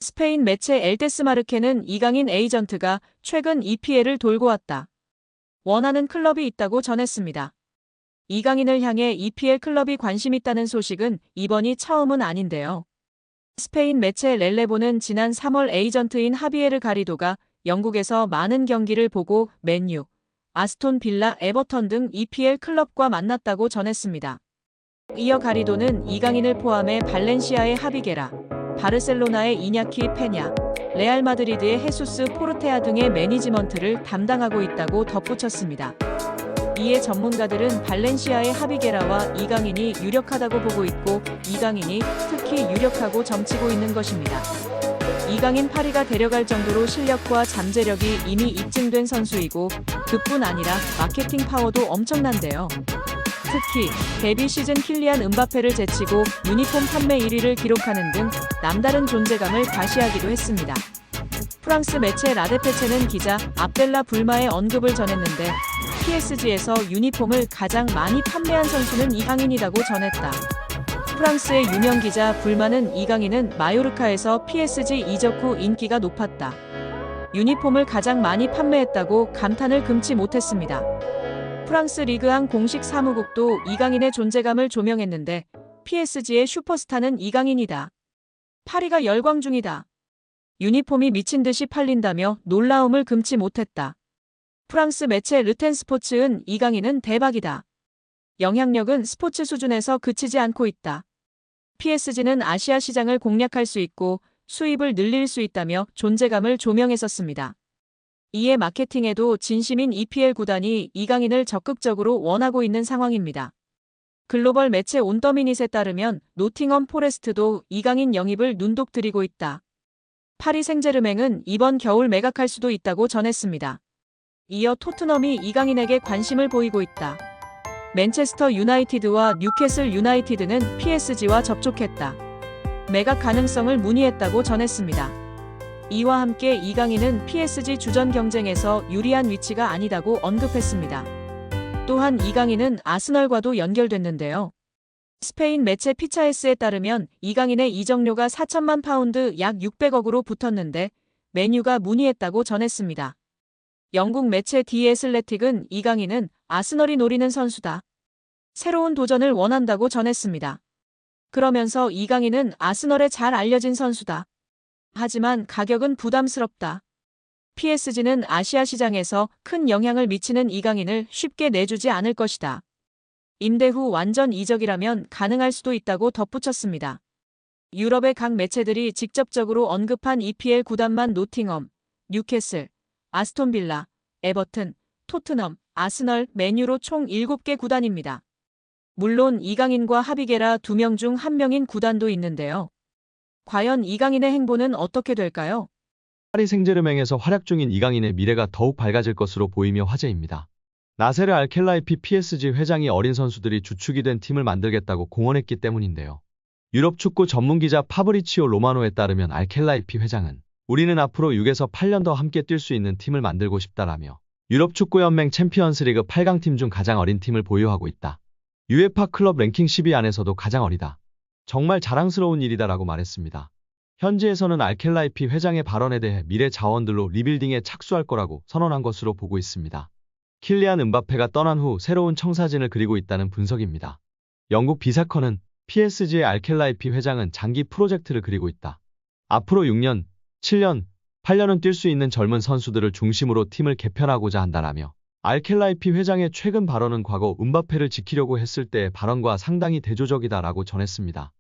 스페인 매체 엘데스마르케는 이강인 에이전트가 최근 EPL을 돌고 왔다. 원하는 클럽이 있다고 전했습니다. 이강인을 향해 EPL 클럽이 관심 있다는 소식은 이번이 처음은 아닌데요. 스페인 매체 렐레보는 지난 3월 에이전트인 하비에르 가리도가 영국에서 많은 경기를 보고 맨유, 아스톤 빌라, 에버턴 등 EPL 클럽과 만났다고 전했습니다. 이어 가리도는 이강인을 포함해 발렌시아의 하비게라, 바르셀로나의 이냐키 페냐, 레알 마드리드의 헤수스 포르테아 등의 매니지먼트를 담당하고 있다고 덧붙였습니다. 이에 전문가들은 발렌시아의 하비게라와 이강인이 유력하다고 보고 있고 이강인이 특히 유력하고 점치고 있는 것입니다. 이강인 파리가 데려갈 정도로 실력과 잠재력이 이미 입증된 선수이고 그뿐 아니라 마케팅 파워도 엄청난데요. 특히 데뷔 시즌 킬리안 음바페를 제치고 유니폼 판매 1위를 기록하는 등 남다른 존재감을 과시하기도 했습니다. 프랑스 매체 라데페체는 기자 압델라 불마의 언급을 전했는데 PSG에서 유니폼을 가장 많이 판매한 선수는 이강인이라고 전했다. 프랑스의 유명 기자 불마는 이강인은 마요르카에서 PSG 이적 후 인기가 높았다. 유니폼을 가장 많이 판매했다고 감탄을 금치 못했습니다. 프랑스 리그앙 공식 사무국도 이강인의 존재감을 조명했는데 PSG의 슈퍼스타는 이강인이다. 파리가 열광 중이다. 유니폼이 미친 듯이 팔린다며 놀라움을 금치 못했다. 프랑스 매체 르텐스포츠은 이강인은 대박이다. 영향력은 스포츠 수준에서 그치지 않고 있다. PSG는 아시아 시장을 공략할 수 있고 수입을 늘릴 수 있다며 존재감을 조명했었습니다. 이에 마케팅에도 진심인 EPL 구단이 이강인을 적극적으로 원하고 있는 상황입니다. 글로벌 매체 온더미닛에 따르면 노팅엄 포레스트도 이강인 영입을 눈독 들이고 있다. 파리 생제르맹은 이번 겨울 매각할 수도 있다고 전했습니다. 이어 토트넘이 이강인에게 관심을 보이고 있다. 맨체스터 유나이티드와 뉴캐슬 유나이티드는 PSG와 접촉했다. 매각 가능성을 문의했다고 전했습니다. 이와 함께 이강인은 PSG 주전 경쟁에서 유리한 위치가 아니다고 언급했습니다. 또한 이강인은 아스널과도 연결됐는데요. 스페인 매체 피차에스에 따르면 이강인의 이적료가 4천만 파운드 약 600억으로 붙었는데 맨유가 문의했다고 전했습니다. 영국 매체 디 애슬레틱은 이강인은 아스널이 노리는 선수다. 새로운 도전을 원한다고 전했습니다. 그러면서 이강인은 아스널에 잘 알려진 선수다. 하지만 가격은 부담스럽다. PSG는 아시아 시장에서 큰 영향을 미치는 이강인을 쉽게 내주지 않을 것이다. 임대 후 완전 이적이라면 가능할 수도 있다고 덧붙였습니다. 유럽의 각 매체들이 직접적으로 언급한 EPL 구단만 노팅엄, 뉴캐슬, 아스톤 빌라, 에버튼, 토트넘, 아스널, 맨유로 총 7개 구단입니다. 물론 이강인과 하비게라 2명 중 1명인 구단도 있는데요. 과연 이강인의 행보는 어떻게 될까요? 파리 생제르맹에서 활약 중인 이강인의 미래가 더욱 밝아질 것으로 보이며 화제입니다. 나세르 알켈라이피 PSG 회장이 어린 선수들이 주축이 된 팀을 만들겠다고 공언했기 때문인데요. 유럽 축구 전문 기자 파브리치오 로마노에 따르면 알켈라이피 회장은 우리는 앞으로 6에서 8년 더 함께 뛸 수 있는 팀을 만들고 싶다라며 유럽 축구연맹 챔피언스리그 8강 팀 중 가장 어린 팀을 보유하고 있다. UEFA 클럽 랭킹 10위 안에서도 가장 어리다. 정말 자랑스러운 일이다라고 말했습니다. 현지에서는 알켈라이피 회장의 발언에 대해 미래 자원들로 리빌딩에 착수할 거라고 선언한 것으로 보고 있습니다. 킬리안 음바페가 떠난 후 새로운 청사진을 그리고 있다는 분석입니다. 영국 비사컨은 PSG의 알켈라이피 회장은 장기 프로젝트를 그리고 있다. 앞으로 6년, 7년, 8년은 뛸 수 있는 젊은 선수들을 중심으로 팀을 개편하고자 한다라며 알켈라이피 회장의 최근 발언은 과거 음바페를 지키려고 했을 때의 발언과 상당히 대조적이다라고 전했습니다.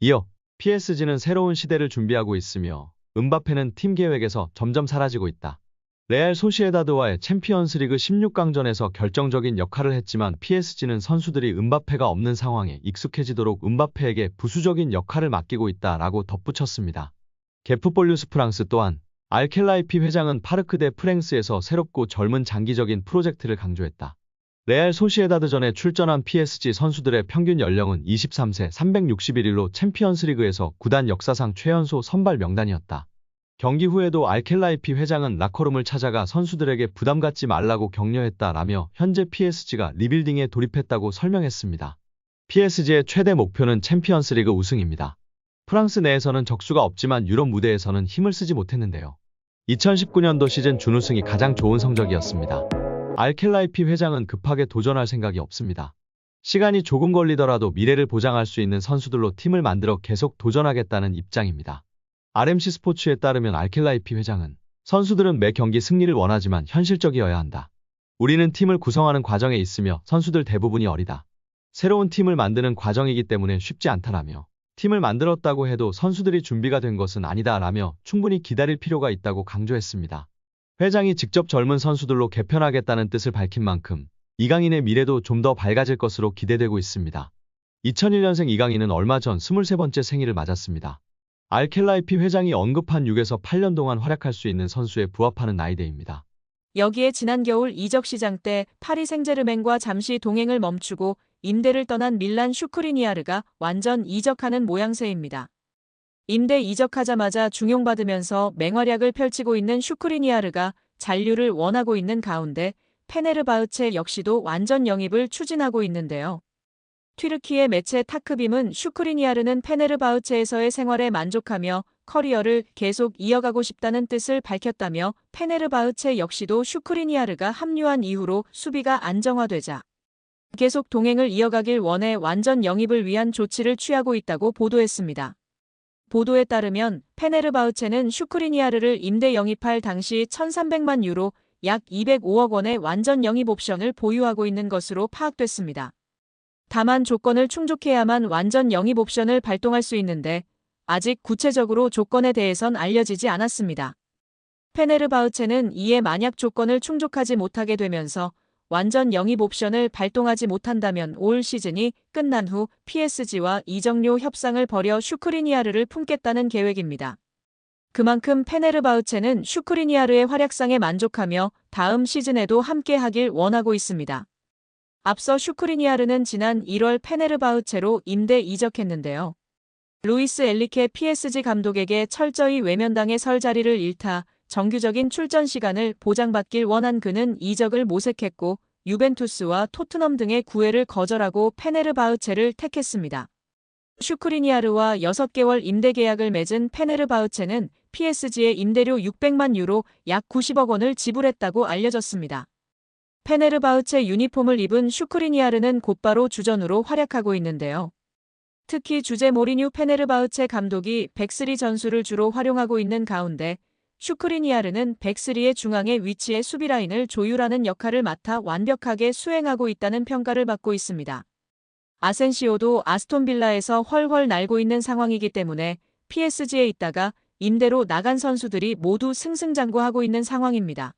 이어 PSG는 새로운 시대를 준비하고 있으며 음바페는 팀 계획에서 점점 사라지고 있다. 레알 소시에다드와의 챔피언스리그 16강전에서 결정적인 역할을 했지만 PSG는 선수들이 음바페가 없는 상황에 익숙해지도록 음바페에게 부수적인 역할을 맡기고 있다라고 덧붙였습니다. 게프폴뉴스 프랑스 또한 알켈라이피 회장은 파르크 데 프랭스에서 새롭고 젊은 장기적인 프로젝트를 강조했다. 레알 소시에다드전에 출전한 PSG 선수들의 평균 연령은 23세 361일로 챔피언스리그에서 구단 역사상 최연소 선발 명단이었다. 경기 후에도 알켈라이피 회장은 라커룸을 찾아가 선수들에게 부담 갖지 말라고 격려했다라며 현재 PSG가 리빌딩에 돌입했다고 설명했습니다. PSG의 최대 목표는 챔피언스리그 우승입니다. 프랑스 내에서는 적수가 없지만 유럽 무대에서는 힘을 쓰지 못했는데요. 2019년도 시즌 준우승이 가장 좋은 성적이었습니다. 알켈라이피 회장은 급하게 도전할 생각이 없습니다. 시간이 조금 걸리더라도 미래를 보장할 수 있는 선수들로 팀을 만들어 계속 도전하겠다는 입장입니다. RMC 스포츠에 따르면 알켈라이피 회장은 선수들은 매 경기 승리를 원하지만 현실적이어야 한다. 우리는 팀을 구성하는 과정에 있으며 선수들 대부분이 어리다. 새로운 팀을 만드는 과정이기 때문에 쉽지 않다라며 팀을 만들었다고 해도 선수들이 준비가 된 것은 아니다라며 충분히 기다릴 필요가 있다고 강조했습니다. 회장이 직접 젊은 선수들로 개편하겠다는 뜻을 밝힌 만큼 이강인의 미래도 좀 더 밝아질 것으로 기대되고 있습니다. 2001년생 이강인은 얼마 전 23번째 생일을 맞았습니다. 알켈라이피 회장이 언급한 6에서 8년 동안 활약할 수 있는 선수에 부합하는 나이대입니다. 여기에 지난 겨울 이적 시장 때 파리 생제르맹과 잠시 동행을 멈추고 임대를 떠난 밀란 슈크리니아르가 완전 이적하는 모양새입니다. 임대 이적하자마자 중용받으면서 맹활약을 펼치고 있는 슈크리니아르가 잔류를 원하고 있는 가운데 페네르바흐체 역시도 완전 영입을 추진하고 있는데요. 튀르키예 매체 타크빔은 슈크리니아르는 페네르바흐체에서의 생활에 만족하며 커리어를 계속 이어가고 싶다는 뜻을 밝혔다며 페네르바흐체 역시도 슈크리니아르가 합류한 이후로 수비가 안정화되자 계속 동행을 이어가길 원해 완전 영입을 위한 조치를 취하고 있다고 보도했습니다. 보도에 따르면 페네르바흐체는 슈크리니아르를 임대 영입할 당시 1,300만 유로 약 205억 원의 완전 영입 옵션을 보유하고 있는 것으로 파악됐습니다. 다만 조건을 충족해야만 완전 영입 옵션을 발동할 수 있는데 아직 구체적으로 조건에 대해선 알려지지 않았습니다. 페네르바흐체는 이에 만약 조건을 충족하지 못하게 되면서 완전 영입 옵션을 발동하지 못한다면 올 시즌이 끝난 후 PSG와 이적료 협상을 벌여 슈크리니아르를 품겠다는 계획입니다. 그만큼 페네르바흐체는 슈크리니아르의 활약상에 만족하며 다음 시즌에도 함께하길 원하고 있습니다. 앞서 슈크리니아르는 지난 1월 페네르바흐체로 임대 이적했는데요. 루이스 엘리케 PSG 감독에게 철저히 외면당해 설 자리를 잃다 정규적인 출전 시간을 보장받길 원한 그는 이적을 모색했고 유벤투스와 토트넘 등의 구애를 거절하고 페네르바흐체를 택했습니다. 슈크리니아르와 6개월 임대 계약을 맺은 페네르바흐체는 PSG의 임대료 600만 유로 약 90억 원을 지불했다고 알려졌습니다. 페네르바흐체 유니폼을 입은 슈크리니아르는 곧바로 주전으로 활약하고 있는데요. 특히 주제 모리뉴 페네르바흐체 감독이 백스리 전술을 주로 활용하고 있는 가운데 슈크리니아르는 백스리의 중앙에 위치해 수비라인을 조율하는 역할을 맡아 완벽하게 수행하고 있다는 평가를 받고 있습니다. 아센시오도 아스톤빌라에서 훨훨 날고 있는 상황이기 때문에 PSG에 있다가 임대로 나간 선수들이 모두 승승장구하고 있는 상황입니다.